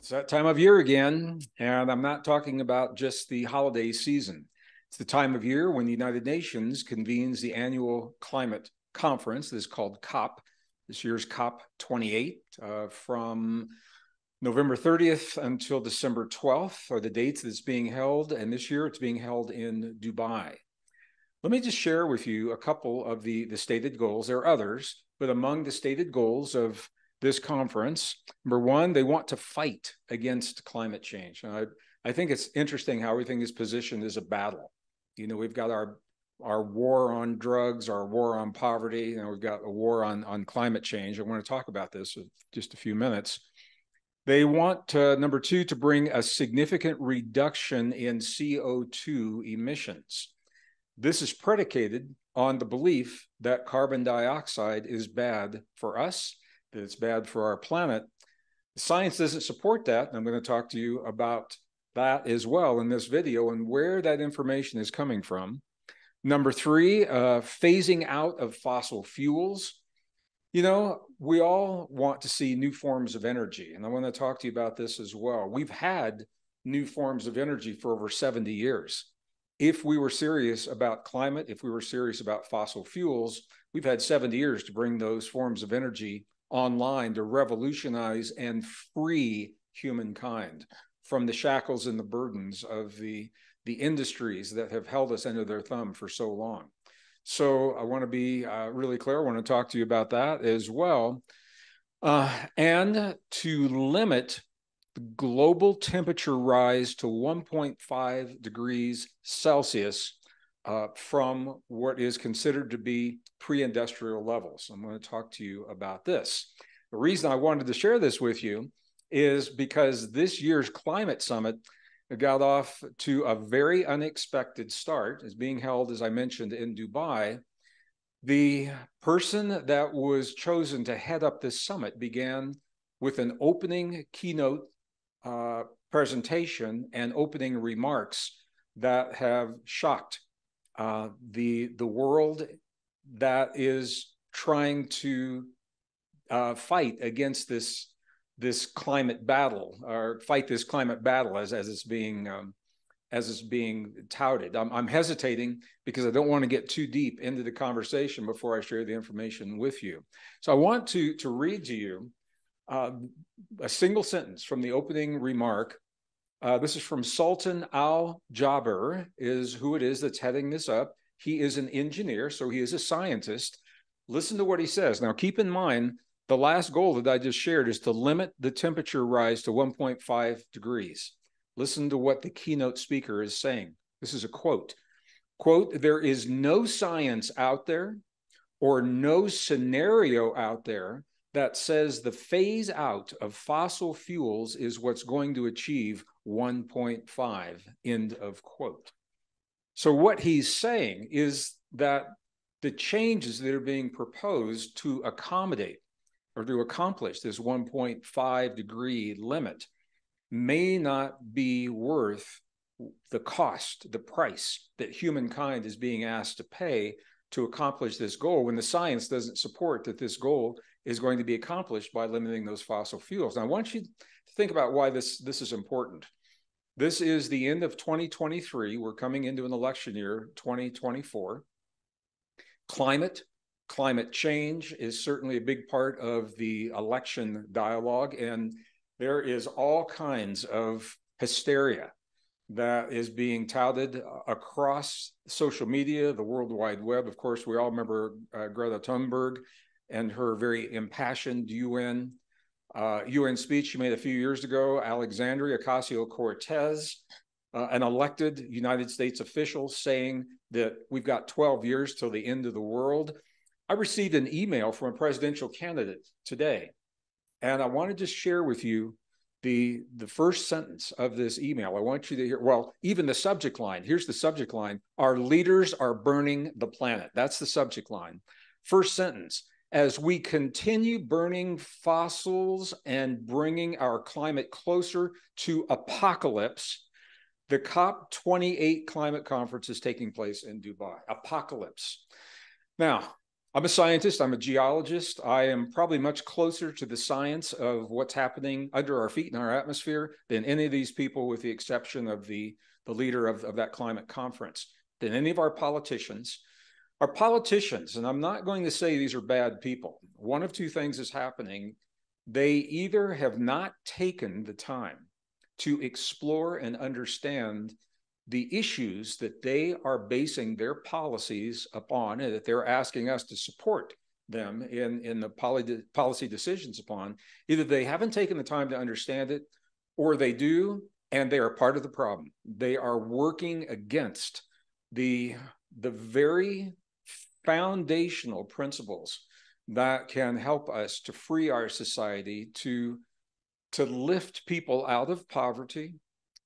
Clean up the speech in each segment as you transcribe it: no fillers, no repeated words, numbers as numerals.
It's that time of year again, and I'm not talking about just the holiday season. It's the time of year when the United Nations convenes the annual climate conference. This is called COP. This year's COP 28 from November 30th until December 12th are the dates that it's being held, and this year it's being held in Dubai. Let me just share with you a couple of the stated goals. There are others, but among the stated goals of this conference, number one, they want to fight against climate change. I think it's interesting how everything is positioned as a battle. You know, we've got our war on drugs, our war on poverty, and we've got a war on climate change. I want to talk about this in just a few minutes. They want, number two, to bring a significant reduction in CO2 emissions. This is predicated on the belief that carbon dioxide is bad for us, that it's bad for our planet. Science doesn't support that, and I'm going to talk to you about that as well in this video and where that information is coming from. Number three, phasing out of fossil fuels. You know, we all want to see new forms of energy, and I want to talk to you about this as well. We've had new forms of energy for over 70 years. If we were serious about climate, if we were serious about fossil fuels, we've had 70 years to bring those forms of energy online to revolutionize and free humankind from the shackles and the burdens of the industries that have held us under their thumb for so long. So I want to be really clear. I want to talk to you about that as well. And to limit the global temperature rise to 1.5 degrees Celsius from what is considered to be pre-industrial levels. I'm going to talk to you about this. The reason I wanted to share this with you is because this year's climate summit got off to a very unexpected start. It's being held, as I mentioned, in Dubai. The person that was chosen to head up this summit began with an opening keynote presentation and opening remarks that have shocked the world that is trying to fight against this climate battle, or fight this climate battle as it's being touted. I'm hesitating because I don't want to get too deep into the conversation before I share the information with you. So I want to read to you a single sentence from the opening remark. This is from Sultan Al-Jaber, is who it is that's heading this up. He is an engineer, so he is a scientist. Listen to what he says. Now, keep in mind, the last goal that I just shared is to limit the temperature rise to 1.5 degrees. Listen to what the keynote speaker is saying. This is a quote. Quote, "There is no science out there or no scenario out there that says the phase out of fossil fuels is what's going to achieve 1.5, end of quote." So what he's saying is that the changes that are being proposed to accommodate or to accomplish this 1.5 degree limit may not be worth the cost, the price that humankind is being asked to pay to accomplish this goal, when the science doesn't support that this goal is going to be accomplished by limiting those fossil fuels. Now, I want you to think about why this is important. This is the end of 2023. We're coming into an election year, 2024. Climate change is certainly a big part of the election dialogue, and there is all kinds of hysteria that is being touted across social media, the World Wide Web. Of course, we all remember Greta Thunberg and her very impassioned UN speech she made a few years ago. Alexandria Ocasio-Cortez, an elected United States official, saying that we've got 12 years till the end of the world. I received an email from a presidential candidate today, and I want to just share with you the first sentence of this email. I want you to hear, well, even the subject line. Here's the subject line: "Our leaders are burning the planet." That's the subject line. First sentence: "As we continue burning fossils and bringing our climate closer to apocalypse, the COP 28 climate conference is taking place in Dubai." Apocalypse. Now, I'm a scientist, I'm a geologist. I am probably much closer to the science of what's happening under our feet in our atmosphere than any of these people, with the exception of the leader of that climate conference, than any of our politicians. Our politicians, and I'm not going to say these are bad people. One of two things is happening. They either have not taken the time to explore and understand the issues that they are basing their policies upon, and that they're asking us to support them in the policy decisions upon. Either they haven't taken the time to understand it, or they do, and they are part of the problem. They are working against the very foundational principles that can help us to free our society, to lift people out of poverty,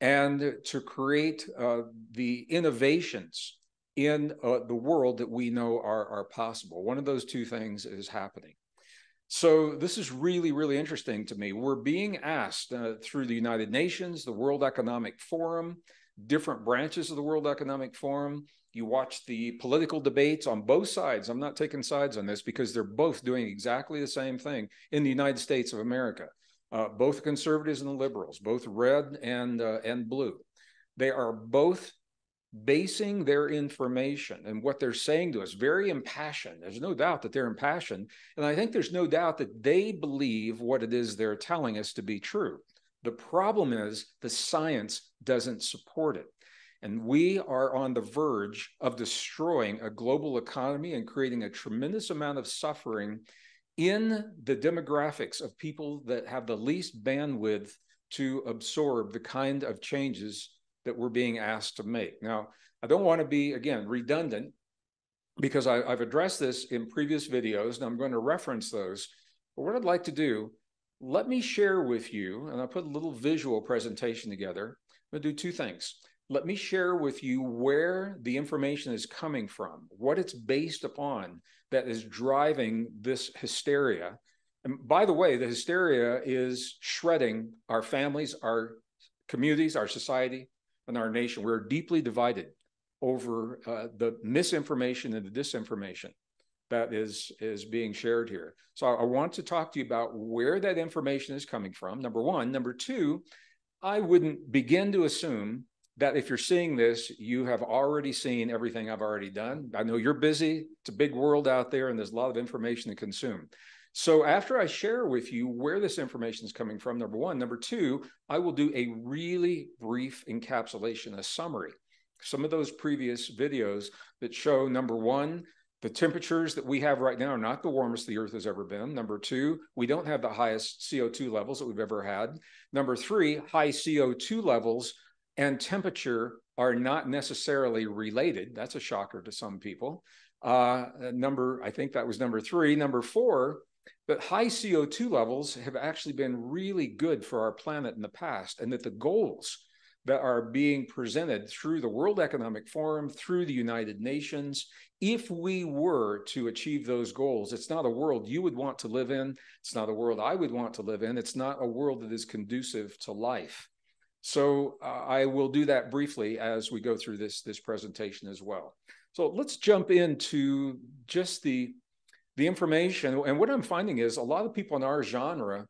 and to create the innovations in the world that we know are possible. One of those two things is happening. So this is really, really interesting to me. We're being asked through the United Nations, the World Economic Forum, different branches of the World Economic Forum. You watch the political debates on both sides. I'm not taking sides on this because they're both doing exactly the same thing in the United States of America. Both the conservatives and the liberals, both red and blue. They are both basing their information and what they're saying to us very impassioned. There's no doubt that they're impassioned. And I think there's no doubt that they believe what it is they're telling us to be true. The problem is the science doesn't support it. And we are on the verge of destroying a global economy and creating a tremendous amount of suffering in the demographics of people that have the least bandwidth to absorb the kind of changes that we're being asked to make. Now, I don't want to be, again, redundant, because I've addressed this in previous videos, and I'm going to reference those. But what I'd like to do, let me share with you, and I put a little visual presentation together. I'm going to do two things. Let me share with you where the information is coming from, what it's based upon that is driving this hysteria. And by the way, the hysteria is shredding our families, our communities, our society, and our nation. We're deeply divided over the misinformation and the disinformation that is being shared here. So I want to talk to you about where that information is coming from, number one. Number two, I wouldn't begin to assume that if you're seeing this, you have already seen everything I've already done. I know you're busy. It's a big world out there, and there's a lot of information to consume. So after I share with you where this information is coming from, number one. Number two, I will do a really brief encapsulation, a summary. Some of those previous videos that show, number one, the temperatures that we have right now are not the warmest the Earth has ever been. Number two, we don't have the highest CO2 levels that we've ever had. Number three, high CO2 levels and temperature are not necessarily related. That's a shocker to some people. I think that was number three. Number four, that high CO2 levels have actually been really good for our planet in the past, and that the goals that are being presented through the World Economic Forum, through the United Nations, if we were to achieve those goals, it's not a world you would want to live in. It's not a world I would want to live in. It's not a world that is conducive to life. So I will do that briefly as we go through this presentation as well. So let's jump into just the information. And what I'm finding is a lot of people in our genre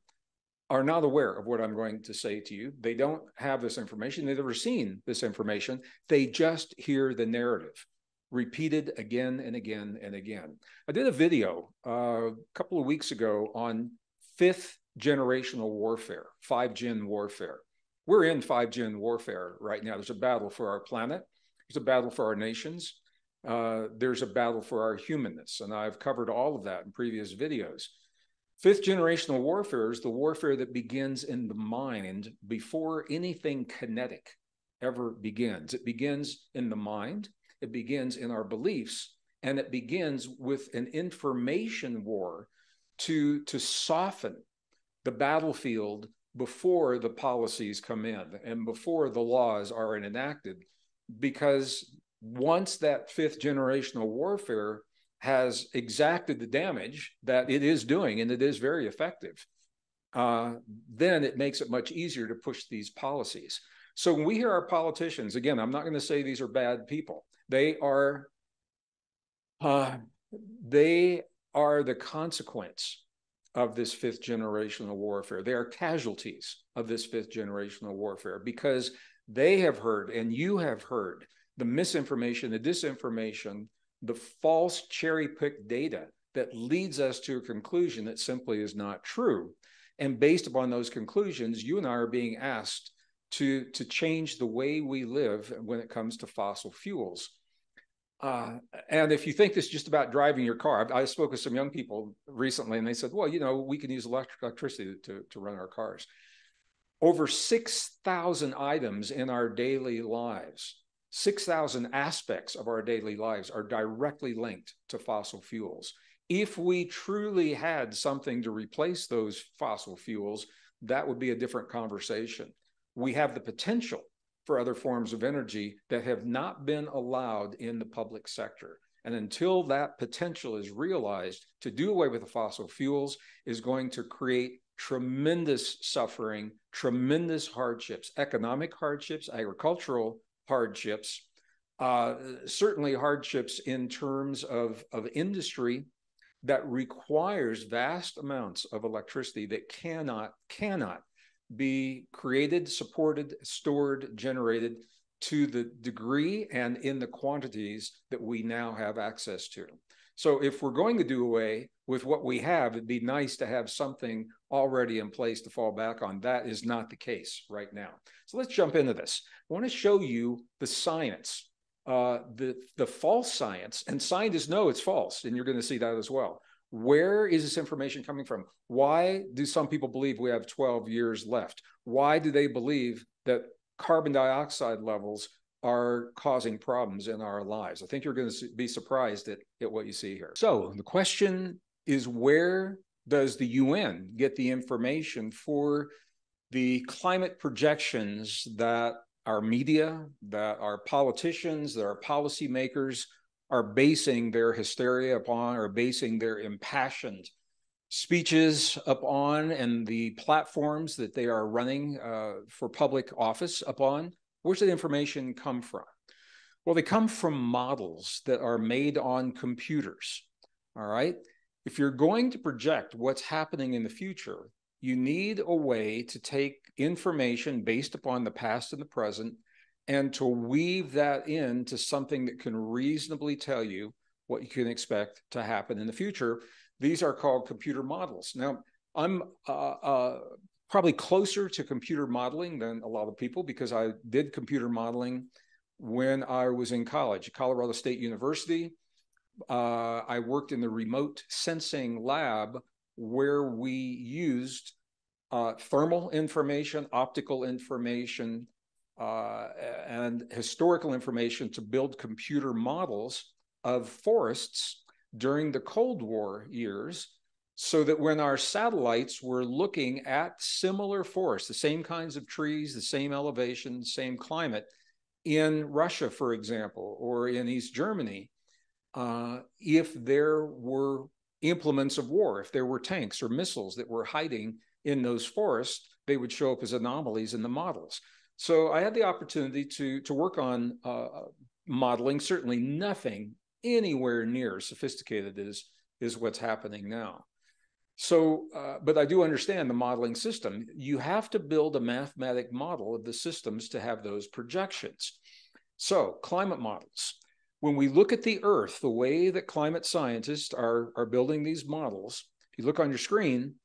are not aware of what I'm going to say to you. They don't have this information. They've never seen this information. They just hear the narrative repeated again and again and again. I did a video a couple of weeks ago on fifth generational warfare, 5Gen warfare. We're in 5Gen warfare right now. There's a battle for our planet. There's a battle for our nations. There's a battle for our humanness. And I've covered all of that in previous videos. Fifth generational warfare is the warfare that begins in the mind before anything kinetic ever begins. It begins in the mind. It begins in our beliefs. And it begins with an information war to soften the battlefield before the policies come in and before the laws are enacted. Because once that fifth generational warfare has exacted the damage that it is doing, and it is very effective, then it makes it much easier to push these policies. So when we hear our politicians, again, I'm not going to say these are bad people. They are the consequence of this fifth generational warfare. They are casualties of this fifth generational warfare because they have heard, and you have heard, the misinformation, the disinformation, the false cherry-picked data that leads us to a conclusion that simply is not true. And based upon those conclusions, you and I are being asked to change the way we live when it comes to fossil fuels. And if you think this is just about driving your car, I spoke with some young people recently and they said, well, you know, we can use electricity to run our cars. Over 6,000 items in our daily lives, 6,000 aspects of our daily lives are directly linked to fossil fuels. If we truly had something to replace those fossil fuels, that would be a different conversation. We have the potential for other forms of energy that have not been allowed in the public sector. And until that potential is realized, to do away with the fossil fuels is going to create tremendous suffering, tremendous hardships, economic hardships, agricultural hardships, certainly hardships in terms of industry that requires vast amounts of electricity that cannot be created, supported, stored, generated to the degree and in the quantities that we now have access to. So if we're going to do away with what we have, it'd be nice to have something already in place to fall back on. That is not the case right now. So let's jump into this. I want to show you the science, the false science, and scientists know it's false, and you're going to see that as well. Where is this information coming from? Why do some people believe we have 12 years left? Why do they believe that carbon dioxide levels are causing problems in our lives? I think you're going to be surprised at what you see here. So the question is, where does the UN get the information for the climate projections that our media, that our politicians, that our policymakers are basing their hysteria upon, or basing their impassioned speeches upon, and the platforms that they are running for public office upon? Where's that information come from? Well, they come from models that are made on computers, all right? If you're going to project what's happening in the future, you need a way to take information based upon the past and the present and to weave that into something that can reasonably tell you what you can expect to happen in the future. These are called computer models. Now, I'm probably closer to computer modeling than a lot of people because I did computer modeling when I was in college at Colorado State University. I worked in the remote sensing lab where we used thermal information, optical information, and historical information to build computer models of forests during the Cold War years, so that when our satellites were looking at similar forests, the same kinds of trees, the same elevation, same climate in Russia, for example, or in East Germany, if there were implements of war, if there were tanks or missiles that were hiding in those forests, they would show up as anomalies in the models. So I had the opportunity to work on modeling, certainly nothing anywhere near as sophisticated as what's happening now. So, but I do understand the modeling system. You have to build a mathematic model of the systems to have those projections. So climate models. When we look at the Earth, the way that climate scientists are building these models, if you look on your screen,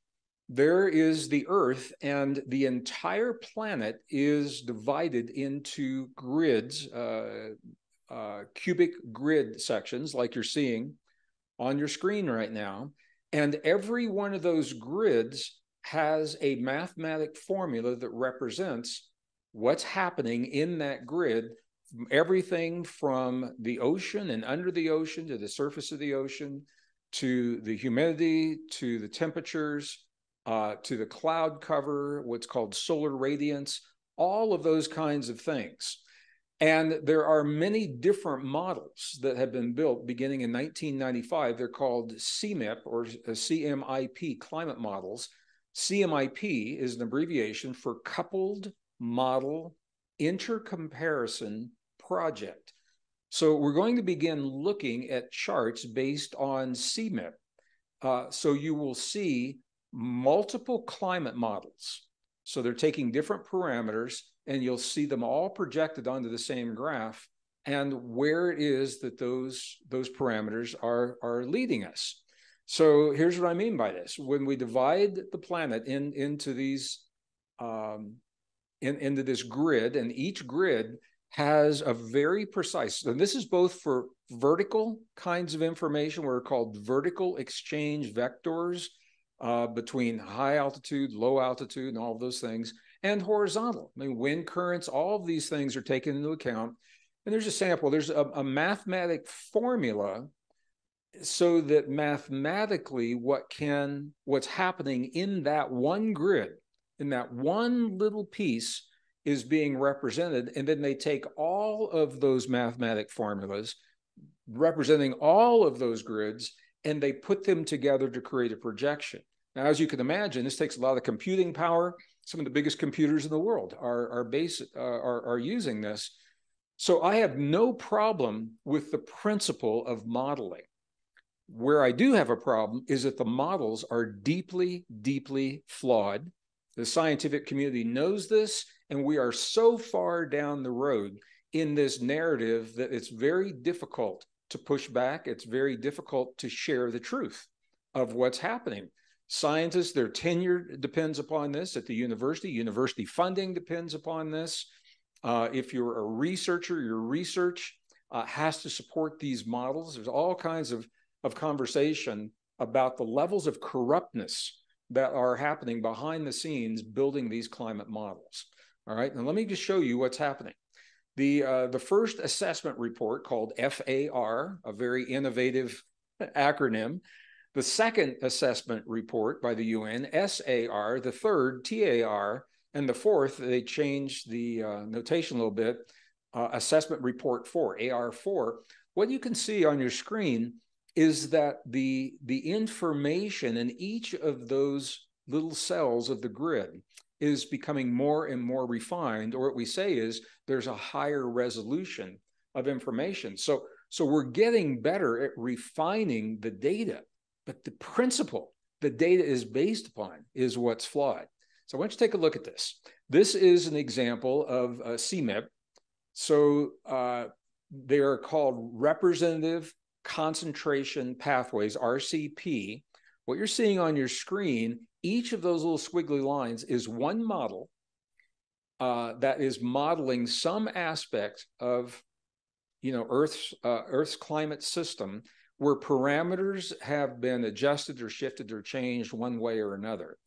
there is the Earth, and the entire planet is divided into grids, cubic grid sections like you're seeing on your screen right now. And every one of those grids has a mathematic formula that represents what's happening in that grid, everything from the ocean and under the ocean to the surface of the ocean, to the humidity, to the temperatures, to the cloud cover, what's called solar radiance, all of those kinds of things. And there are many different models that have been built beginning in 1995. They're called CMIP or CMIP climate models. CMIP is an abbreviation for Coupled Model Intercomparison Project. So we're going to begin looking at charts based on CMIP. So you will see multiple climate models. So they're taking different parameters, and you'll see them all projected onto the same graph, and where it is that those parameters are leading us. So here's what I mean by this. When we divide the planet into these into this grid, and each grid has a very precise, and this is both for vertical kinds of information, what are called vertical exchange vectors between high altitude, low altitude, and all of those things, and horizontal. I mean, wind currents, all of these things are taken into account. And there's a sample, there's a mathematic formula so that mathematically what's happening in that one grid, in that one little piece, is being represented. And then they take all of those mathematic formulas representing all of those grids, and they put them together to create a projection. Now, as you can imagine, this takes a lot of computing power. Some of the biggest computers in the world are using this. So I have no problem with the principle of modeling. Where I do have a problem is that the models are deeply, deeply flawed. The scientific community knows this, and we are so far down the road in this narrative that it's very difficult to push back. It's very difficult to share the truth of what's happening. Scientists, their tenure depends upon this at the university. University funding depends upon this. If you're a researcher, your research has to support these models. There's all kinds of conversation about the levels of corruptness that are happening behind the scenes building these climate models. All right, and let me just show you what's happening. The first assessment report, called FAR, a very innovative acronym. The second assessment report by the UN, SAR. The third, TAR. And the fourth, they changed the notation a little bit, assessment report 4, AR4. What you can see on your screen is that the information in each of those little cells of the grid is becoming more and more refined, or what we say is there's a higher resolution of information. So we're getting better at refining the data, but the principle the data is based upon is what's flawed. So I want you to take a look at this. This is an example of CMIP. So they are called representative concentration pathways, RCP. What you're seeing on your screen, each of those little squiggly lines is one model that is modeling some aspect of, Earth's climate system, where parameters have been adjusted or shifted or changed one way or another.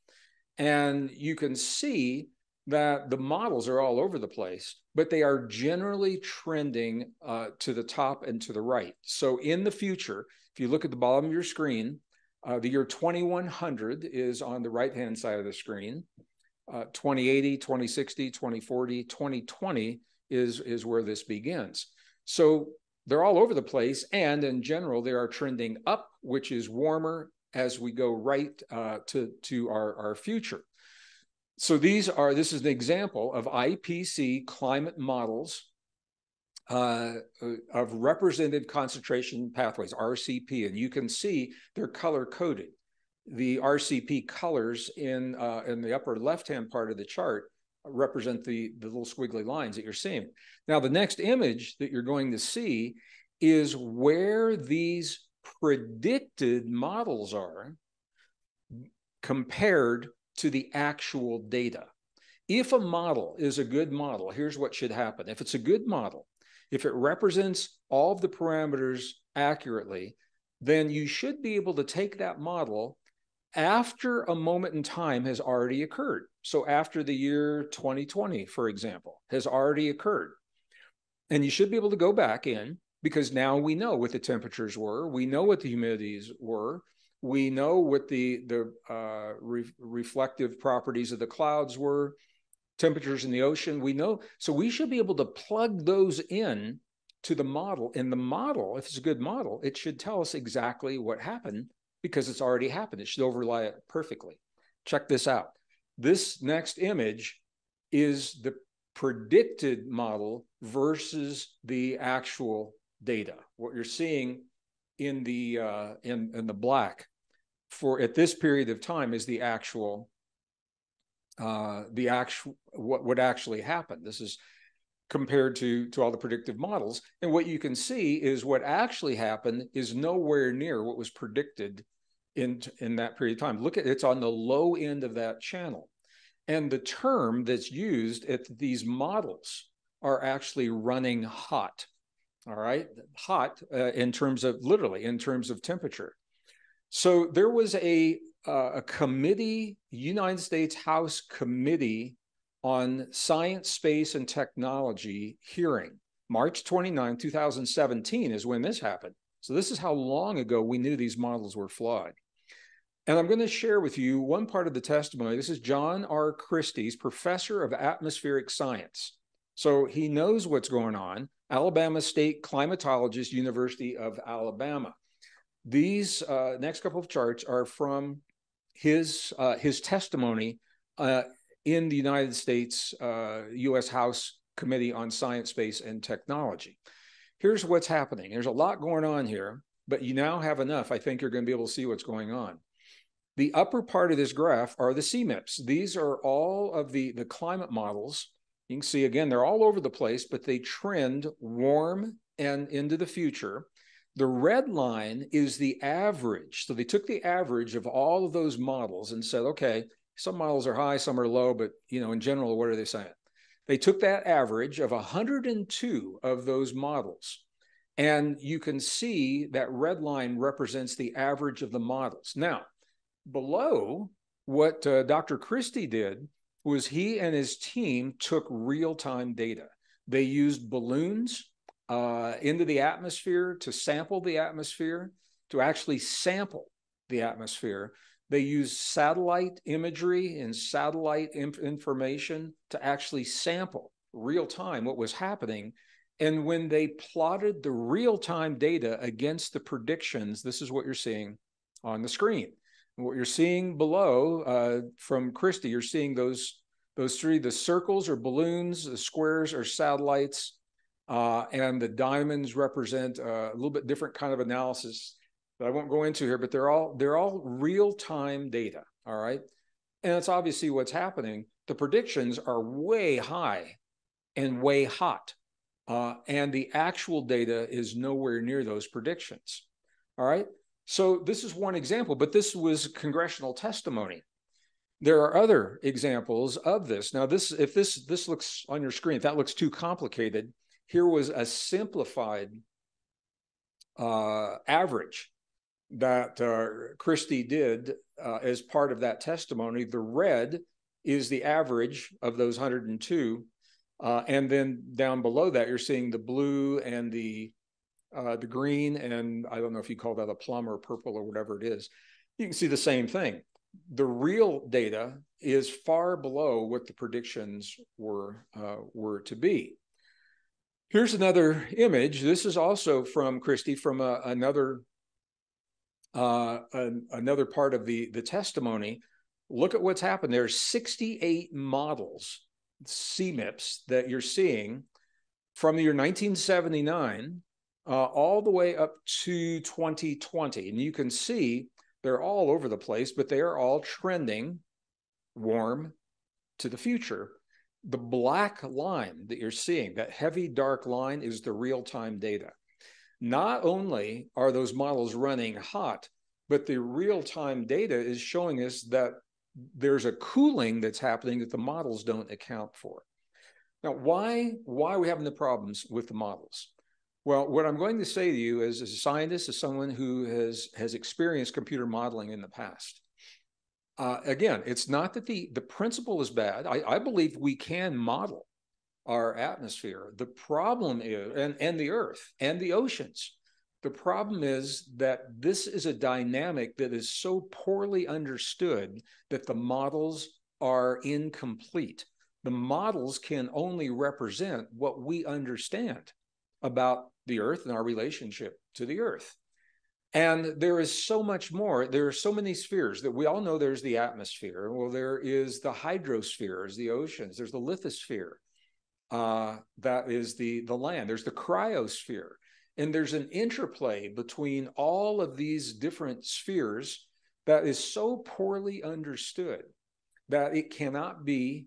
And you can see that the models are all over the place, but they are generally trending to the top and to the right. So in the future, if you look at the bottom of your screen, the year 2100 is on the right-hand side of the screen. 2080, 2060, 2040, 2020 is where this begins. So they're all over the place, and in general, they are trending up, which is warmer as we go right to our future. So this is an example of IPC climate models of representative concentration pathways, RCP, and you can see they're color-coded. The RCP colors in the upper left-hand part of the chart represent the little squiggly lines that you're seeing. Now, the next image that you're going to see is where these predicted models are compared to the actual data. If a model is a good model, here's what should happen. If it's a good model, if it represents all of the parameters accurately, then you should be able to take that model after a moment in time has already occurred. So after the year 2020, for example, has already occurred. And you should be able to go back in, because now we know what the temperatures were, we know what the humidities were, we know what the reflective properties of the clouds were, temperatures in the ocean, we know. So we should be able to plug those in to the model. And the model, if it's a good model, it should tell us exactly what happened, because it's already happened. It should overlay it perfectly. Check this out. This next image is the predicted model versus the actual data. What you're seeing in the black for at this period of time is the actual what would actually happen. This is compared to all the predictive models. And what you can see is what actually happened is nowhere near what was predicted in that period of time. Look at it's on the low end of that channel. And the term that's used at these models are actually running hot. All right, hot in terms of literally in terms of temperature. So there was a committee, United States House Committee on Science, Space, and Technology hearing. March 29, 2017 is when this happened. So this is how long ago we knew these models were flawed. And I'm going to share with you one part of the testimony. This is John R. Christie's professor of atmospheric science. So he knows what's going on. Alabama State climatologist, University of Alabama. These next couple of charts are from his testimony in the United States U.S. House Committee on Science, Space, and Technology. Here's what's happening. There's a lot going on here, but you now have enough. I think you're going to be able to see what's going on. The upper part of this graph are the CMIPs. These are all of the climate models. You can see, again, they're all over the place, but they trend warm and into the future. The red line is the average. So they took the average of all of those models and said, okay, some models are high, some are low, but in general, what are they saying? They took that average of 102 of those models. And you can see that red line represents the average of the models. Now, below, what Dr. Christie did was he and his team took real-time data. They used balloons into the atmosphere to sample the atmosphere, to actually sample the atmosphere. They used satellite imagery and satellite information to actually sample real-time what was happening. And when they plotted the real-time data against the predictions, this is what you're seeing on the screen. What you're seeing below from Christie, you're seeing those three. The circles are balloons, the squares are satellites, and the diamonds represent a little bit different kind of analysis that I won't go into here, but they're all real-time data, all right? And it's obviously what's happening. The predictions are way high and way hot, and the actual data is nowhere near those predictions, all right? So this is one example, but this was congressional testimony. There are other examples of this. Now, if this looks on your screen, if that looks too complicated, here was a simplified average that Christie did as part of that testimony. The red is the average of those 102. And then down below that, you're seeing the blue and the green, and I don't know if you call that a plum or purple or whatever it is. You can see the same thing. The real data is far below what the predictions were to be. Here's another image. This is also from Christie, from another part of the testimony. Look at what's happened. There's 68 models, CMIPs, that you're seeing from the year 1979 all the way up to 2020. And you can see they're all over the place, but they are all trending warm to the future. The black line that you're seeing, that heavy dark line, is the real-time data. Not only are those models running hot, but the real-time data is showing us that there's a cooling that's happening that the models don't account for. Now, why are we having the problems with the models? Well, what I'm going to say to you as a scientist, as someone who has experienced computer modeling in the past, again, it's not that the principle is bad. I believe we can model our atmosphere. The problem is, and the earth and the oceans, the problem is that this is a dynamic that is so poorly understood that the models are incomplete. The models can only represent what we understand about the earth and our relationship to the earth. And there is so much more. There are so many spheres that we all know. There's the atmosphere. Well, there is the hydrosphere, the oceans. There's the lithosphere. That is the land. There's the cryosphere. And there's an interplay between all of these different spheres that is so poorly understood that it cannot be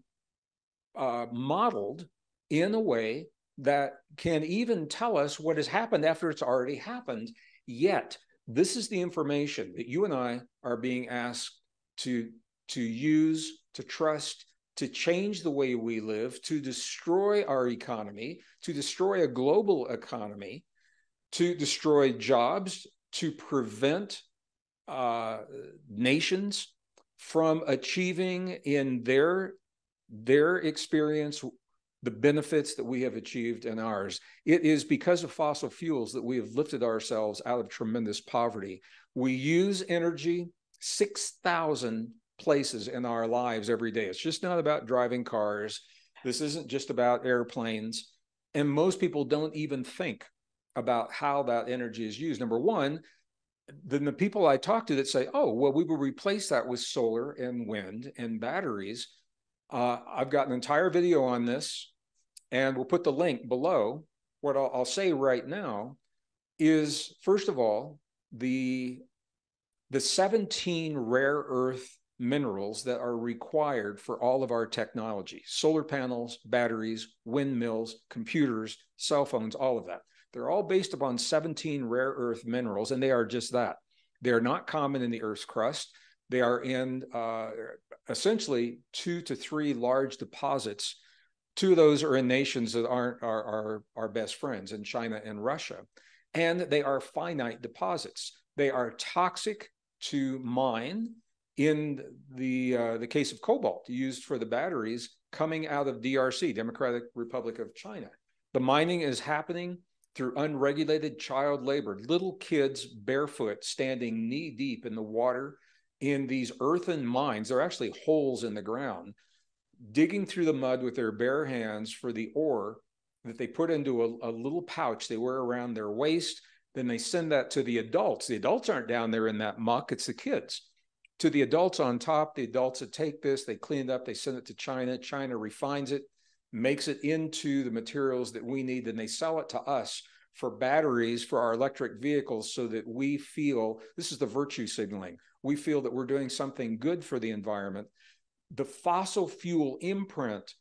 modeled in a way that can even tell us what has happened after it's already happened. Yet, this is the information that you and I are being asked to use, to trust, to change the way we live, to destroy our economy, to destroy a global economy, to destroy jobs, to prevent nations from achieving in their experience the benefits that we have achieved in ours. It is because of fossil fuels that we have lifted ourselves out of tremendous poverty. We use energy 6,000 places in our lives every day. It's just not about driving cars. This isn't just about airplanes. And most people don't even think about how that energy is used. Number one, then the people I talk to that say, oh, well, we will replace that with solar and wind and batteries. I've got an entire video on this, and we'll put the link below. What I'll say right now is, first of all, the 17 rare earth minerals that are required for all of our technology, solar panels, batteries, windmills, computers, cell phones, all of that. They're all based upon 17 rare earth minerals, and they are just that. They are not common in the Earth's crust. They are in essentially 2 to 3 large deposits. 2 of those are in nations that aren't our best friends, in China and Russia. And they are finite deposits. They are toxic to mine. In the case of cobalt used for the batteries coming out of DRC, Democratic Republic of China. The mining is happening through unregulated child labor, little kids barefoot standing knee deep in the water in these earthen mines. They're actually holes in the ground, digging through the mud with their bare hands for the ore that they put into a little pouch they wear around their waist. Then they send that to the adults. The adults aren't down there in that muck, it's the kids. To the adults on top, the adults that take this, they clean it up, they send it to China. China refines it, makes it into the materials that we need, and they sell it to us for batteries for our electric vehicles so that we feel, this is the virtue signaling, we feel that we're doing something good for the environment. The fossil fuel imprint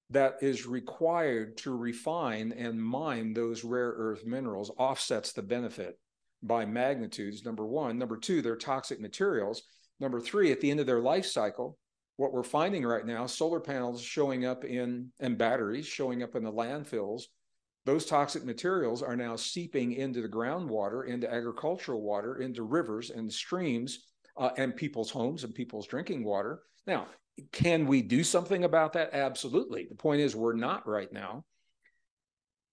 that is required to refine and mine those rare earth minerals offsets the benefit by magnitudes, number one. Number two, they're toxic materials. Number three, at the end of their life cycle, what we're finding right now, solar panels showing up and batteries showing up in the landfills, those toxic materials are now seeping into the groundwater, into agricultural water, into rivers and streams, and people's homes and people's drinking water. Now, can we do something about that? Absolutely. The point is, we're not right now.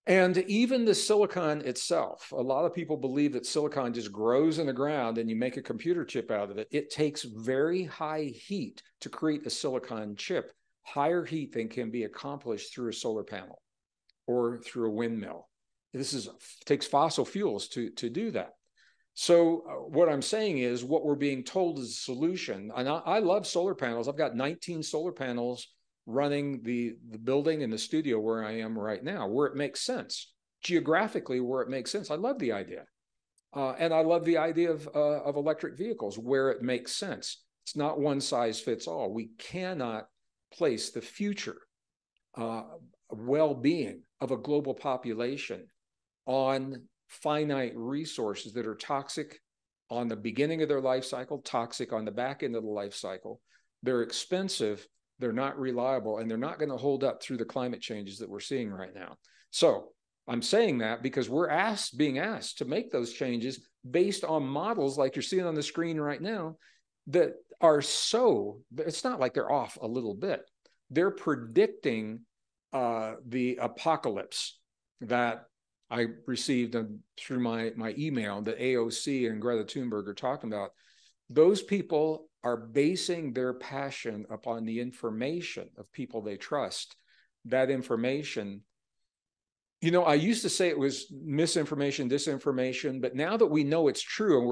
And even the silicon itself, a lot of people believe that silicon just grows in the ground and you make a computer chip out of it. It takes very high heat to create a silicon chip, higher heat than can be accomplished through a solar panel or through a windmill. This takes fossil fuels to do that. So what I'm saying is, what we're being told is a solution. And I love solar panels. I've got 19 solar panels running the building and the studio where I am right now, where it makes sense. Geographically, where it makes sense. I love the idea. And I love the idea of electric vehicles where it makes sense. It's not one size fits all. We cannot place the future well-being of a global population on finite resources that are toxic on the beginning of their life cycle, toxic on the back end of the life cycle. They're expensive, they're not reliable, and they're not going to hold up through the climate changes that we're seeing right now. So I'm saying that because we're being asked to make those changes based on models like you're seeing on the screen right now that are it's not like they're off a little bit. They're predicting the apocalypse that I received through my email that AOC and Greta Thunberg are talking about. Those people are basing their passion upon the information of people they trust. That information, you know, I used to say it was misinformation, disinformation, but now that we know it's true and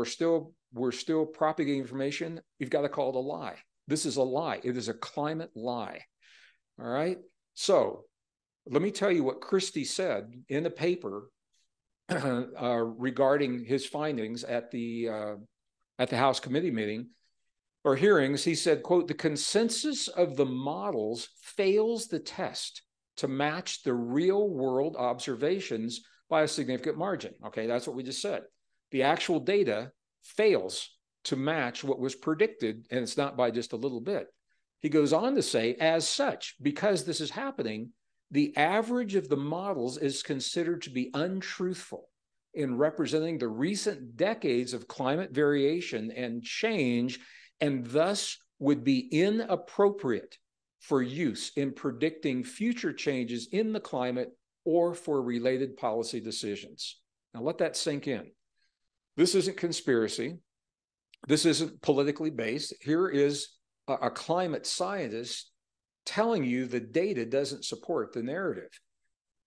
we're still propagating information, you've got to call it a lie. This is a lie. It is a climate lie. All right. So let me tell you what Christie said in the paper regarding his findings at the House committee meeting. or hearings, he said, quote, "The consensus of the models fails the test to match the real world observations by a significant margin." Okay, that's what we just said. The actual data fails to match what was predicted, and it's not by just a little bit. He goes on to say, as such, because this is happening, the average of the models is considered to be untruthful in representing the recent decades of climate variation and change, and thus would be inappropriate for use in predicting future changes in the climate or for related policy decisions. Now let that sink in. This isn't conspiracy. This isn't politically based. Here is a climate scientist telling you the data doesn't support the narrative.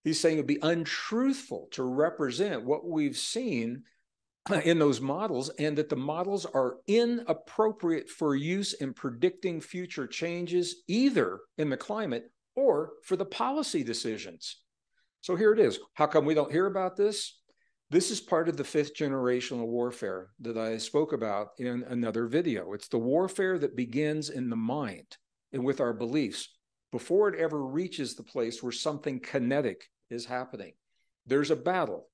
He's saying it'd be untruthful to represent what we've seen in those models, and that the models are inappropriate for use in predicting future changes, either in the climate or for the policy decisions. So here it is. How come we don't hear about this? This is part of the 5th generational warfare that I spoke about in another video. It's the warfare that begins in the mind and with our beliefs before it ever reaches the place where something kinetic is happening. There's a battle,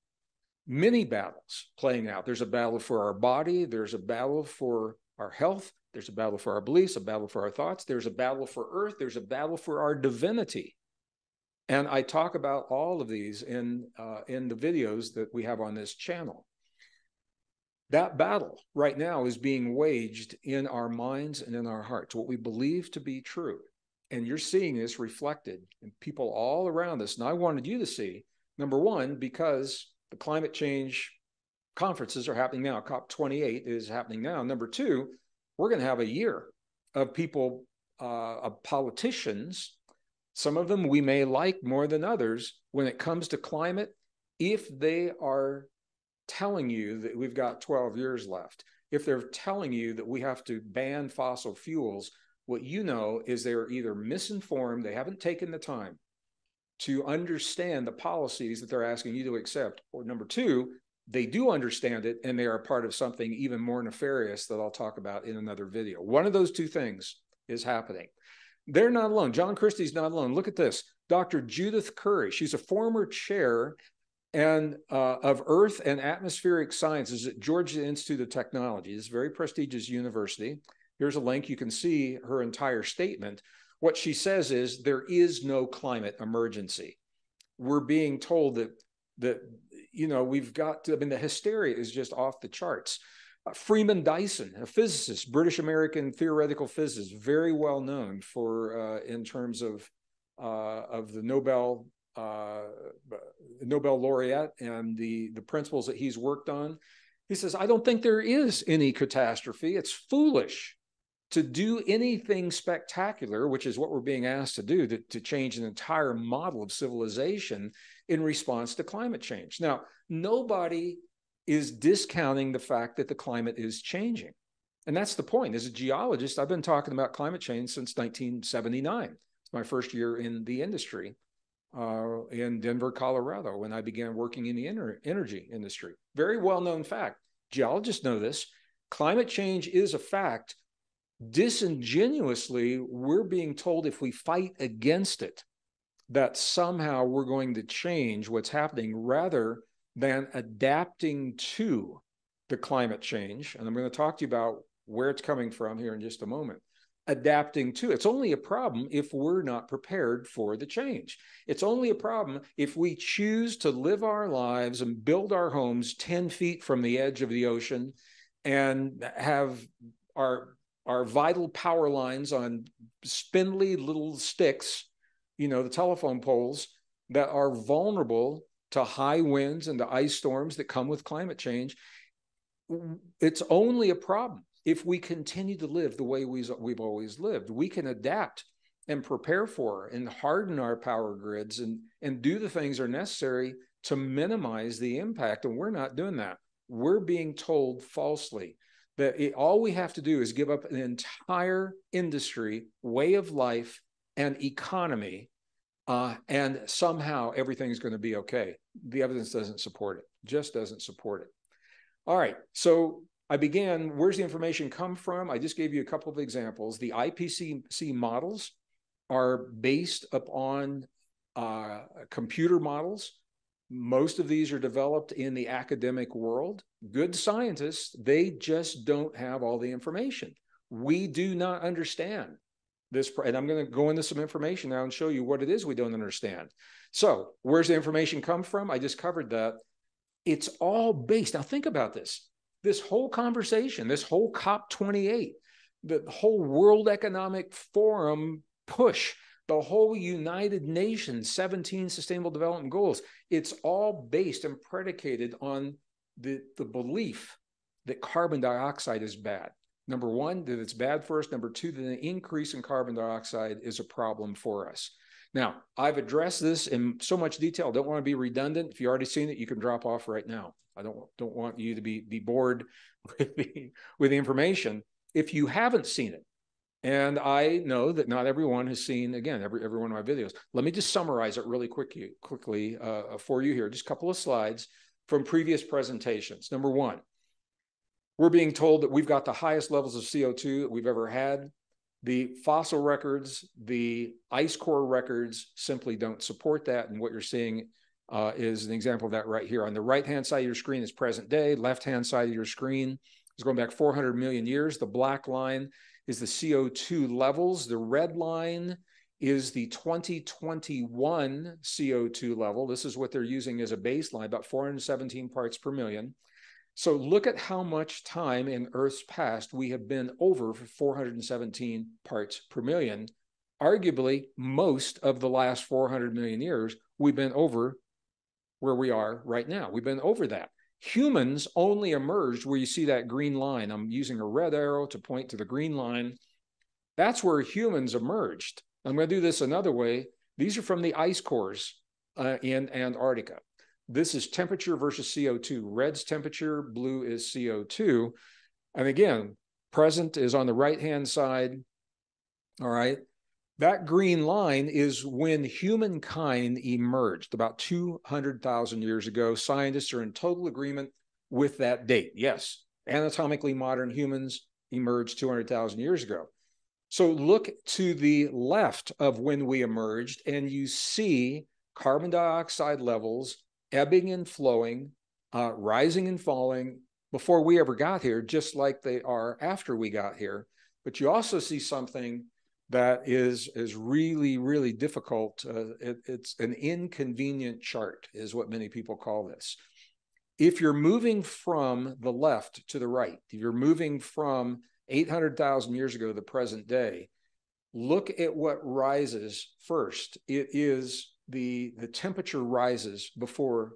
many battles playing out. There's a battle for our body. There's a battle for our health. There's a battle for our beliefs, a battle for our thoughts. There's a battle for Earth. There's a battle for our divinity. And I talk about all of these in the videos that we have on this channel. That battle right now is being waged in our minds and in our hearts, what we believe to be true. And you're seeing this reflected in people all around us. And I wanted you to see, number one, because the climate change conferences are happening now. COP28 is happening now. Number two, we're going to have a year of people, of politicians, some of them we may like more than others, when it comes to climate, if they are telling you that we've got 12 years left, if they're telling you that we have to ban fossil fuels, what you know is they're either misinformed, they haven't taken the time to understand the policies that they're asking you to accept, or number two, they do understand it and they are part of something even more nefarious that I'll talk about in another video. One of those two things is happening. They're not alone. John Christie's not alone. Look at this. Dr. Judith Curry, she's a former chair of Earth and Atmospheric Sciences at Georgia Institute of Technology. This is a very prestigious university. Here's a link. You can see her entire statement. What she says is there is no climate emergency. We're being told that you know, we've got to, I mean, the hysteria is just off the charts. Freeman Dyson, a physicist, British-American theoretical physicist, very well known for in terms of the Nobel laureate and the principles that he's worked on. He says, I don't think there is any catastrophe. It's foolish to do anything spectacular, which is what we're being asked to do, to change an entire model of civilization in response to climate change. Now, nobody is discounting the fact that the climate is changing. And that's the point. As a geologist, I've been talking about climate change since 1979. It's my first year in the industry in Denver, Colorado, when I began working in the energy industry. Very well-known fact. Geologists know this. Climate change is a fact. Disingenuously, we're being told if we fight against it, that somehow we're going to change what's happening rather than adapting to the climate change. And I'm going to talk to you about where it's coming from here in just a moment. Adapting to, it's only a problem if we're not prepared for the change. It's only a problem if we choose to live our lives and build our homes 10 feet from the edge of the ocean and have our vital power lines on spindly little sticks, you know, the telephone poles that are vulnerable to high winds and to ice storms that come with climate change. It's only a problem if we continue to live the way we've always lived. We can adapt and prepare for and harden our power grids and do the things that are necessary to minimize the impact. And we're not doing that. We're being told falsely that all we have to do is give up an entire industry, way of life, and economy, and somehow everything's going to be okay. The evidence doesn't support it, just doesn't support it. All right, so I began, where's the information come from? I just gave you a couple of examples. The IPCC models are based upon computer models. Most of these are developed in the academic world. Good scientists, they just don't have all the information. We do not understand this, and I'm going to go into some information now and show you what it is we don't understand. So where's the information come from? I just covered that. It's all based, now think about this. This whole conversation, this whole COP28, the whole World Economic Forum push, the whole United Nations 17 Sustainable Development Goals, it's all based and predicated on the belief that carbon dioxide is bad. Number one, that it's bad for us. Number two, that an increase in carbon dioxide is a problem for us. Now, I've addressed this in so much detail. I don't want to be redundant. If you've already seen it, you can drop off right now. I don't want you to be bored with the information if you haven't seen it. And I know that not everyone has seen, again, every one of my videos. Let me just summarize it really quickly for you here. Just a couple of slides from previous presentations. Number one, we're being told that we've got the highest levels of CO2 that we've ever had. The fossil records, the ice core records simply don't support that. And what you're seeing is an example of that right here. On the right-hand side of your screen is present day. Left-hand side of your screen is going back 400 million years. The black line is the CO2 levels. The red line is the 2021 CO2 level. This is what they're using as a baseline, about 417 parts per million. So look at how much time in Earth's past we have been over for 417 parts per million. Arguably, most of the last 400 million years, we've been over where we are right now. We've been over that. Humans only emerged where you see that green line. I'm using a red arrow to point to the green line. That's where humans emerged. I'm going to do this another way. These are from the ice cores in Antarctica. This is temperature versus CO2. Red's temperature, blue is CO2. And again, present is on the right-hand side. All right. That green line is when humankind emerged about 200,000 years ago. Scientists are in total agreement with that date. Yes, anatomically modern humans emerged 200,000 years ago. So look to the left of when we emerged, and you see carbon dioxide levels ebbing and flowing, rising and falling before we ever got here, just like they are after we got here. But you also see something that is really, really difficult. It's an inconvenient chart, is what many people call this. If you're moving from the left to the right, if you're moving from 800,000 years ago to the present day, look at what rises first. It is the temperature rises before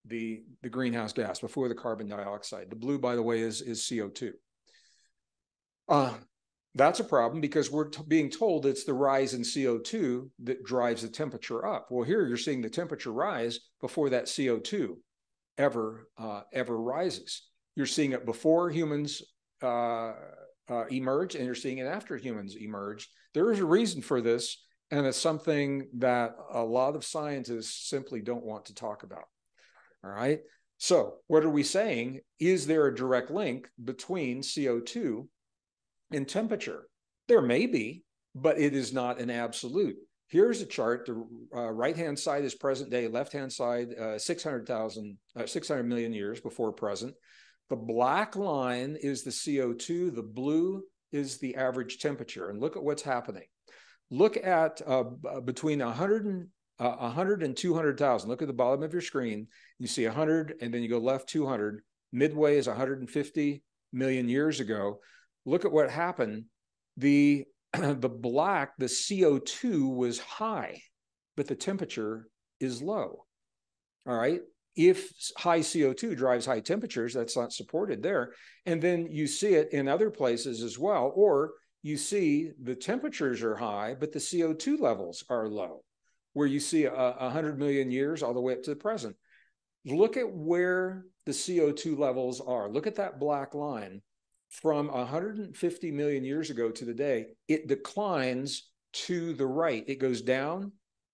the greenhouse gas, before the carbon dioxide. The blue, by the way, is CO2. That's a problem because we're being told it's the rise in CO2 that drives the temperature up. Well, here you're seeing the temperature rise before that CO2 ever rises. You're seeing it before humans emerge, and you're seeing it after humans emerge. There is a reason for this, and it's something that a lot of scientists simply don't want to talk about. All right. So what are we saying? Is there a direct link between CO2 and temperature? There may be, but it is not an absolute. Here's a chart. The right-hand side is present day, left-hand side 600 million years before present. The black line is the CO2. The blue is the average temperature. And look at what's happening. Look at between 100 and 200,000. Look at the bottom of your screen. You see 100, and then you go left 200. Midway is 150 million years ago. Look at what happened. The black, the CO2 was high, but the temperature is low. All right. If high CO2 drives high temperatures, that's not supported there. And then you see it in other places as well. Or you see the temperatures are high, but the CO2 levels are low, where you see 100 million years all the way up to the present. Look at where the CO2 levels are. Look at that black line. From 150 million years ago to today, it declines to the right. It goes down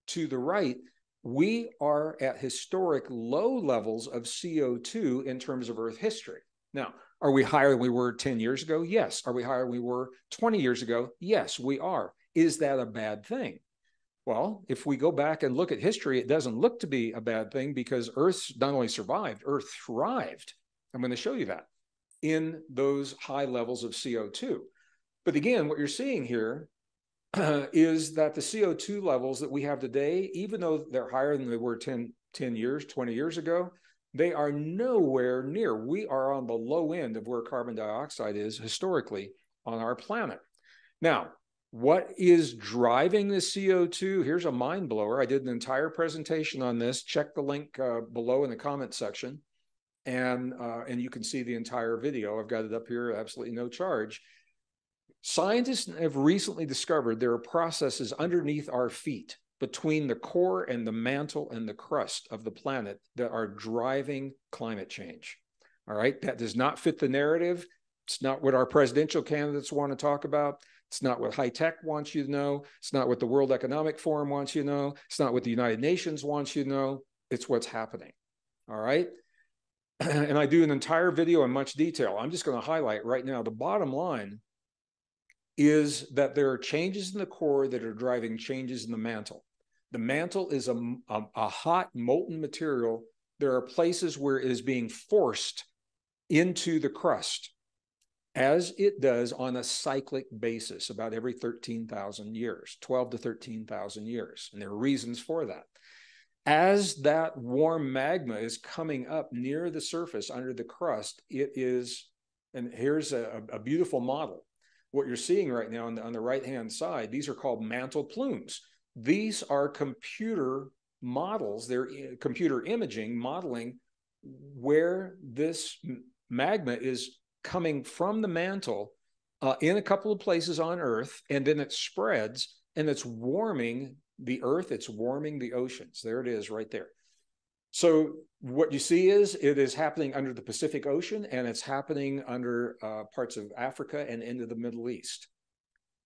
to the right. We are at historic low levels of CO2 in terms of Earth history. Now, Are we higher than we were 10 years ago? Yes. Are we higher than we were 20 years ago? Yes, we are. Is that a bad thing? Well, if we go back and look at history, it doesn't look to be a bad thing, because Earth not only survived, Earth thrived. I'm going to show you that in those high levels of CO2. But again, what you're seeing here is that the CO2 levels that we have today, even though they're higher than they were 10 years, 20 years ago, they are nowhere near. We are on the low end of where carbon dioxide is historically on our planet. Now, what is driving the CO2? Here's a mind blower. I did an entire presentation on this. Check the link below in the comment section, and you can see the entire video. I've got it up here, absolutely no charge. Scientists have recently discovered there are processes underneath our feet, between the core and the mantle and the crust of the planet, that are driving climate change. All right, that does not fit the narrative. It's not what our presidential candidates want to talk about. It's not what high tech wants you to know. It's not what the World Economic Forum wants you to know. It's not what the United Nations wants you to know. It's what's happening. All right. And I do an entire video in much detail. I'm just going to highlight right now. The bottom line is that there are changes in the core that are driving changes in the mantle. The mantle is a hot, molten material. There are places where it is being forced into the crust, as it does on a cyclic basis, about every 13,000 years, 12 to 13,000 years. And there are reasons for that. As that warm magma is coming up near the surface under the crust, it is, and here's a beautiful model. What you're seeing right now on the right-hand side, these are called mantle plumes. These are computer models. They're computer imaging, modeling where this magma is coming from the mantle in a couple of places on Earth, and then it spreads and it's warming the Earth, it's warming the oceans. There it is right there. So what you see is it is happening under the Pacific Ocean, and it's happening under parts of Africa and into the Middle East.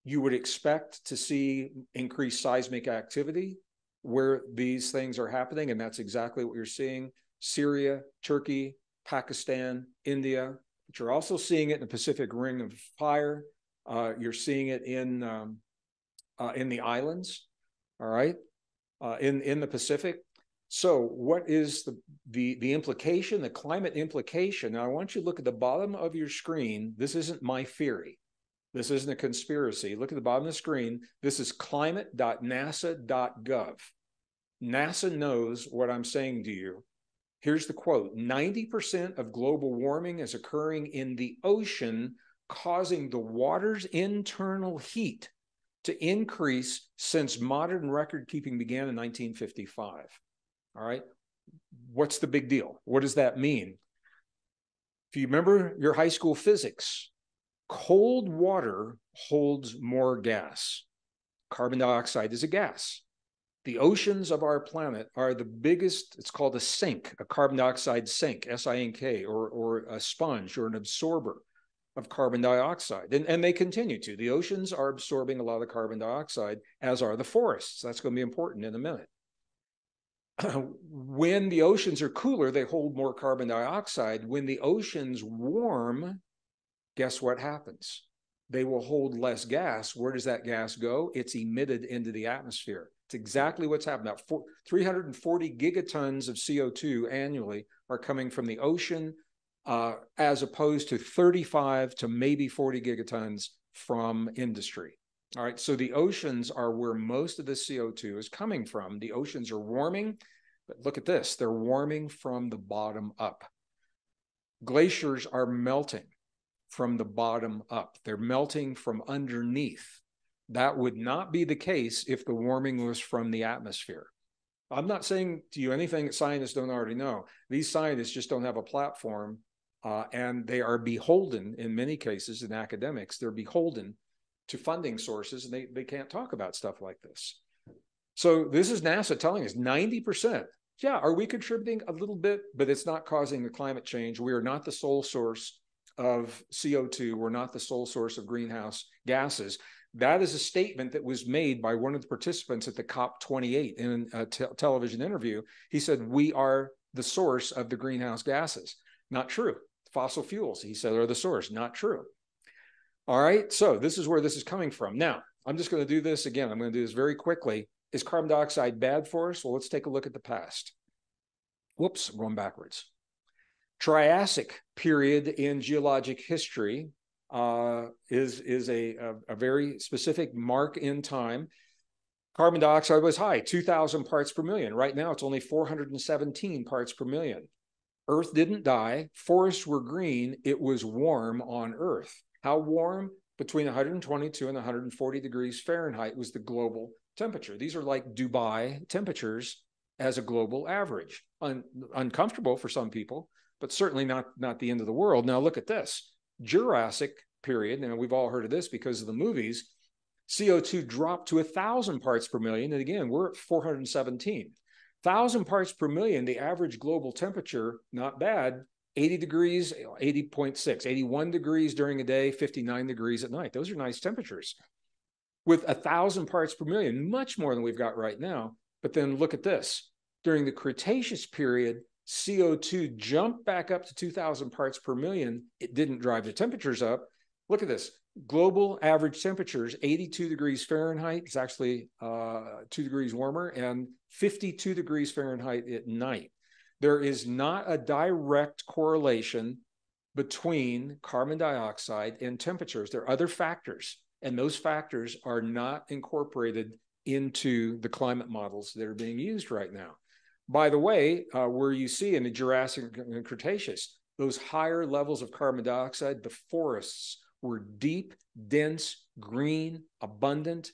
You would expect to see increased seismic activity where these things are happening, and that's exactly what you're seeing. Syria, Turkey, Pakistan, India, but you're also seeing it in the Pacific Ring of Fire. You're seeing it in the islands, all right, in the Pacific. So what is the implication, the climate implication? Now, I want you to look at the bottom of your screen. This isn't my theory. This isn't a conspiracy. Look at the bottom of the screen. This is climate.nasa.gov. NASA knows what I'm saying to you. Here's the quote: 90% of global warming is occurring in the ocean, causing the water's internal heat to increase since modern record keeping began in 1955. All right. What's the big deal? What does that mean? If you remember your high school physics, cold water holds more gas. Carbon dioxide is a gas. The oceans of our planet are the biggest, it's called a sink, a carbon dioxide sink, S-I-N-K, or a sponge or an absorber of carbon dioxide. And they continue to. The oceans are absorbing a lot of carbon dioxide, as are the forests. That's going to be important in a minute. When the oceans are cooler, they hold more carbon dioxide. When the oceans warm, guess what happens? They will hold less gas. Where does that gas go? It's emitted into the atmosphere. It's exactly what's happened. Now, 340 gigatons of CO2 annually are coming from the ocean, as opposed to 35 to maybe 40 gigatons from industry. All right, so the oceans are where most of the CO2 is coming from. The oceans are warming, but look at this. They're warming from the bottom up. Glaciers are melting from the bottom up. They're melting from underneath. That would not be the case if the warming was from the atmosphere. I'm not saying to you anything that scientists don't already know. These scientists just don't have a platform, and they are beholden, in many cases, in academics, they're beholden to funding sources, and they can't talk about stuff like this. So this is NASA telling us 90%. Yeah, are we contributing a little bit, but it's not causing the climate change. We are not the sole source of CO2. We're not the sole source of greenhouse gases. That is a statement that was made by one of the participants at the COP28 in a television interview. He said, we are the source of the greenhouse gases. Not true. fossil fuels, he said, are the source. Not true. All right, so this is where this is coming from. Now, I'm just going to do this again. I'm going to do this very quickly. Is carbon dioxide bad for us? Well, let's take a look at the past. Whoops, I'm going backwards. Triassic period in geologic history is a very specific mark in time. Carbon dioxide was high, 2,000 parts per million. Right now, it's only 417 parts per million. Earth didn't die. Forests were green. It was warm on Earth. How warm? Between 122 and 140 degrees Fahrenheit was the global temperature. These are like Dubai temperatures as a global average. Uncomfortable for some people, but certainly not the end of the world. Now look at this. Jurassic period, and we've all heard of this because of the movies, CO2 dropped to 1,000 parts per million. And again, we're at 417. 1,000 parts per million, the average global temperature, not bad, 80 degrees, 80.6, 81 degrees during a day, 59 degrees at night. Those are nice temperatures. With 1,000 parts per million, much more than we've got right now. But then look at this. During the Cretaceous period, CO2 jumped back up to 2,000 parts per million. It didn't drive the temperatures up. Look at this. Global average temperatures, 82 degrees Fahrenheit. It's actually 2 degrees warmer, and 52 degrees Fahrenheit at night. There is not a direct correlation between carbon dioxide and temperatures. There are other factors, and those factors are not incorporated into the climate models that are being used right now. By the way, where you see in the Jurassic and Cretaceous, those higher levels of carbon dioxide, the forests were deep, dense, green, abundant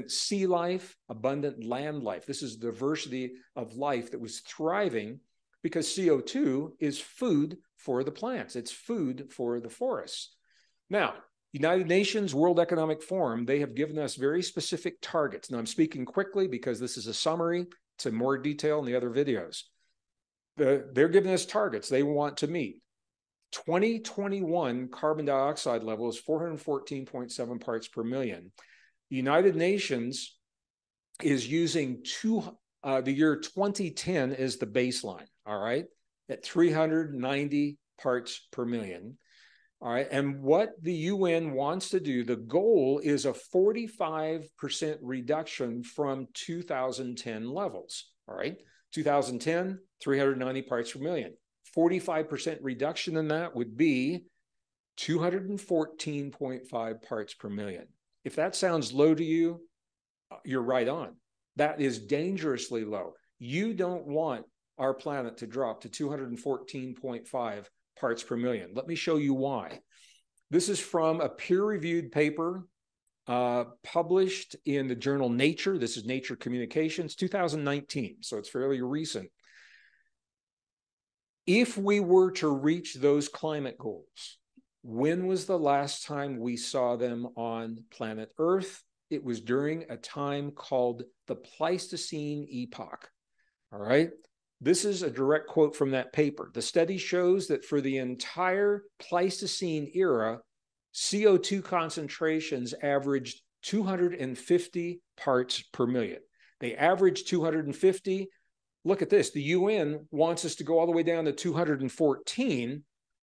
sea life, abundant land life. This is diversity of life that was thriving because CO2 is food for the plants. It's food for the forests. Now, United Nations World Economic Forum, they have given us very specific targets. Now, I'm speaking quickly because this is a summary to more detail in the other videos. They're giving us targets they want to meet. 2021 carbon dioxide level is 414.7 parts per million. The United Nations is using the year 2010 as the baseline, all right, at 390 parts per million. All right, and what the UN wants to do, the goal is a 45% reduction from 2010 levels, all right? 2010, 390 parts per million. 45% reduction in that would be 214.5 parts per million. If that sounds low to you, you're right on. That is dangerously low. You don't want our planet to drop to 214.5 parts per million. Let me show you why. This is from a peer-reviewed paper published in the journal Nature. This is Nature Communications, 2019, so it's fairly recent. If we were to reach those climate goals, when was the last time we saw them on planet Earth? It was during a time called the Pleistocene epoch. All right. This is a direct quote from that paper. The study shows that for the entire Pleistocene era, CO2 concentrations averaged 250 parts per million. They averaged 250. Look at this. The UN wants us to go all the way down to 214.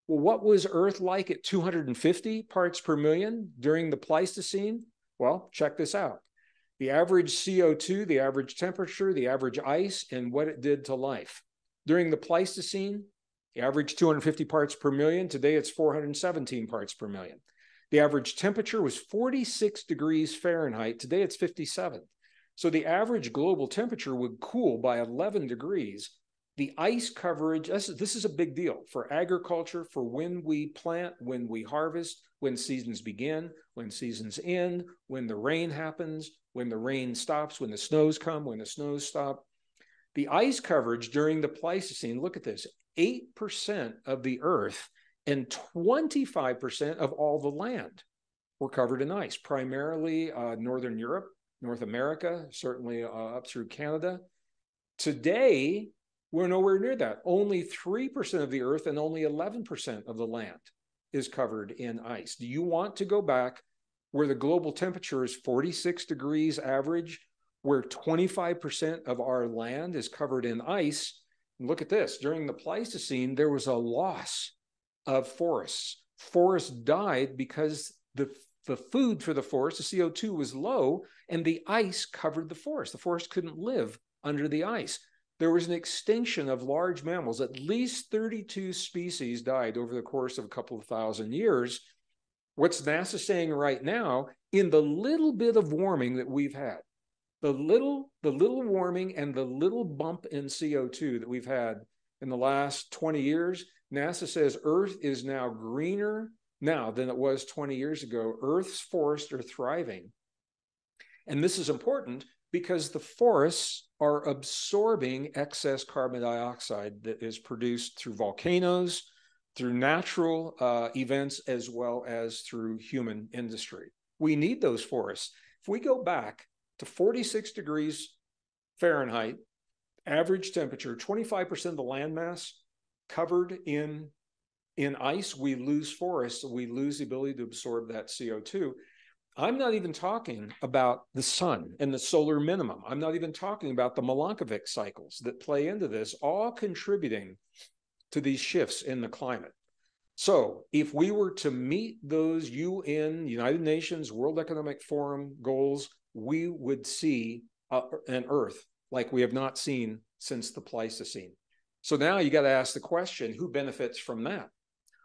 Well, what was Earth like at 250 parts per million during the Pleistocene? Well, check this out. The average CO2, the average temperature, the average ice, and what it did to life. During the Pleistocene, the average 250 parts per million. Today, it's 417 parts per million. The average temperature was 46 degrees Fahrenheit. Today, it's 57. So the average global temperature would cool by 11 degrees. The ice coverage, this is a big deal for agriculture, for when we plant, when we harvest, when seasons begin, when seasons end, when the rain happens, when the rain stops, when the snows come, when the snows stop. The ice coverage during the Pleistocene, look at this, 8% of the Earth and 25% of all the land were covered in ice, primarily Northern Europe, North America, certainly up through Canada. Today, we're nowhere near that. Only 3% of the Earth and only 11% of the land is covered in ice. Do you want to go back where the global temperature is 46 degrees average, where 25% of our land is covered in ice? And look at this. During the Pleistocene, there was a loss of forests. Forests died because the food for the forest, the CO2, was low, and the ice covered the forest. The forest couldn't live under the ice. There was an extinction of large mammals. At least 32 species died over the course of a couple of thousand years. What's NASA saying right now, in the little bit of warming that we've had, the little warming and the little bump in CO2 that we've had in the last 20 years, NASA says Earth is now greener now than it was 20 years ago. Earth's forests are thriving. And this is important because the forests are absorbing excess carbon dioxide that is produced through volcanoes, through natural events, as well as through human industry. We need those forests. If we go back to 46 degrees Fahrenheit, average temperature, 25% of the landmass covered in ice, we lose forests, we lose the ability to absorb that CO2. I'm not even talking about the sun and the solar minimum. I'm not even talking about the Milankovitch cycles that play into this, all contributing to these shifts in the climate. So if we were to meet those UN, United Nations, World Economic Forum goals, we would see an Earth like we have not seen since the Pleistocene. So now you got to ask the question, who benefits from that?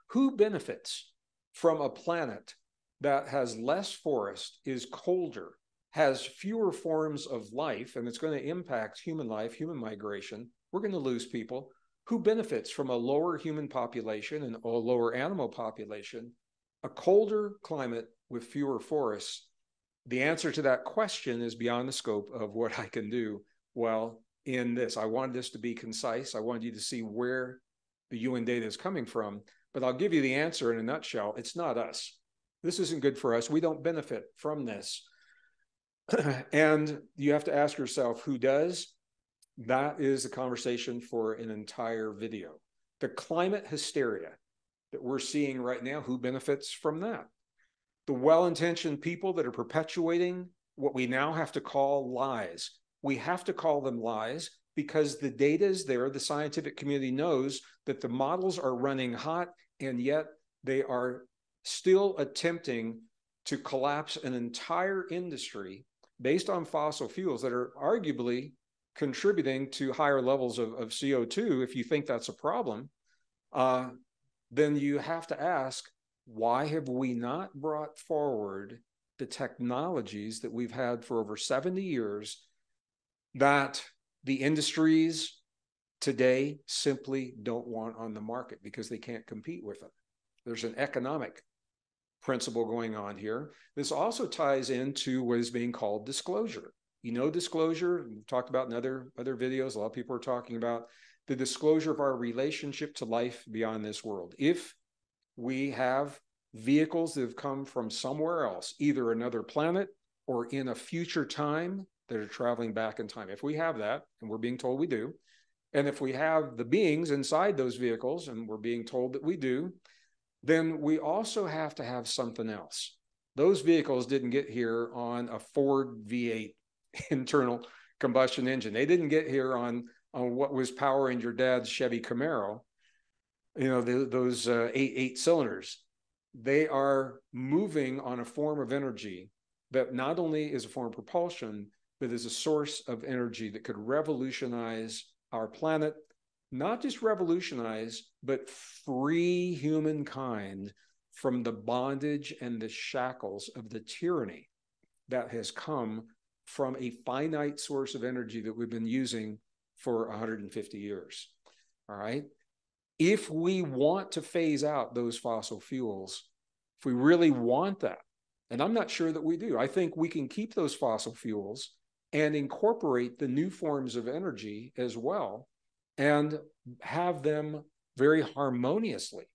Who benefits from a planet that has less forest, is colder, has fewer forms of life, and it's going to impact human life, human migration? We're going to lose people. Who benefits from a lower human population and a lower animal population, a colder climate with fewer forests? The answer to that question is beyond the scope of what I can do. Well, in this, I wanted this to be concise. I wanted you to see where the UN data is coming from, but I'll give you the answer in a nutshell. It's not us. This isn't good for us. We don't benefit from this. And you have to ask yourself, who does? That is the conversation for an entire video. The climate hysteria that we're seeing right now, who benefits from that? The well-intentioned people that are perpetuating what we now have to call lies. We have to call them lies because the data is there. The scientific community knows that the models are running hot, and yet they are still attempting to collapse an entire industry based on fossil fuels that are arguably contributing to higher levels of CO2. If you think that's a problem, then you have to ask, why have we not brought forward the technologies that we've had for over 70 years that the industries today simply don't want on the market because they can't compete with it? There's an economic principle going on here. This also ties into what is being called disclosure. You know, disclosure, we've talked about in other videos, a lot of people are talking about the disclosure of our relationship to life beyond this world. If we have vehicles that have come from somewhere else, either another planet or in a future time, that are traveling back in time, if we have that, and we're being told we do, and if we have the beings inside those vehicles, and we're being told that we do, then we also have to have something else. Those vehicles didn't get here on a Ford V8 internal combustion engine. They didn't get here on what was powering your dad's Chevy Camaro, you know, those eight cylinders. They are moving on a form of energy that not only is a form of propulsion, but is a source of energy that could revolutionize our planet. Not just revolutionize, but free humankind from the bondage and the shackles of the tyranny that has come from a finite source of energy that we've been using for 150 years. All right. If we want to phase out those fossil fuels, if we really want that, and I'm not sure that we do, I think we can keep those fossil fuels and incorporate the new forms of energy as well, and have them very harmoniously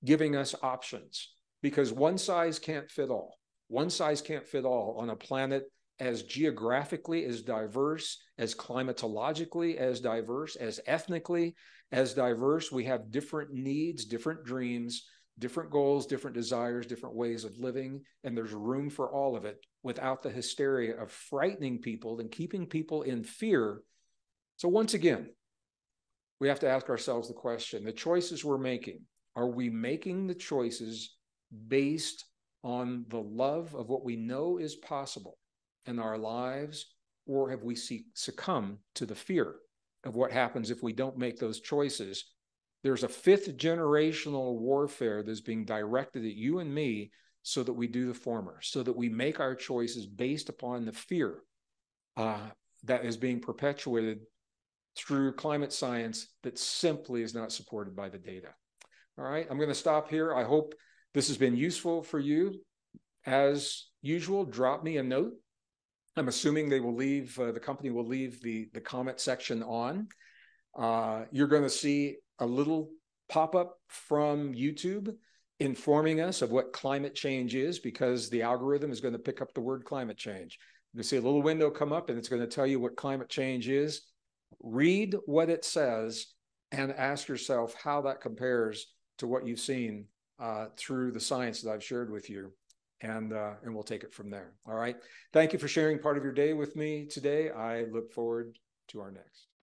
giving us options, because one size can't fit all. One size can't fit all on a planet as geographically as diverse, as climatologically as diverse, as ethnically as diverse. We have different needs, different dreams, different goals, different desires, different ways of living, and there's room for all of it without the hysteria of frightening people and keeping people in fear. So once again, we have to ask ourselves the question, the choices we're making, Are we making the choices based on the love of what we know is possible in our lives, or have we succumbed to the fear of what happens if we don't make those choices? There's a fifth generational warfare that's being directed at you and me so that we do the former, so that we make our choices based upon the fear that is being perpetuated through climate science that simply is not supported by the data. All right, I'm going to stop here. I hope this has been useful for you. As usual, drop me a note. I'm assuming they will leave, the company will leave the comment section on. You're going to see a little pop-up from YouTube informing us of what climate change is, because the algorithm is going to pick up the word climate change. You see a little window come up and it's going to tell you what climate change is. Read what it says and ask yourself how that compares to what you've seen through the science that I've shared with you. And we'll take it from there. All right. Thank you for sharing part of your day with me today. I look forward to our next.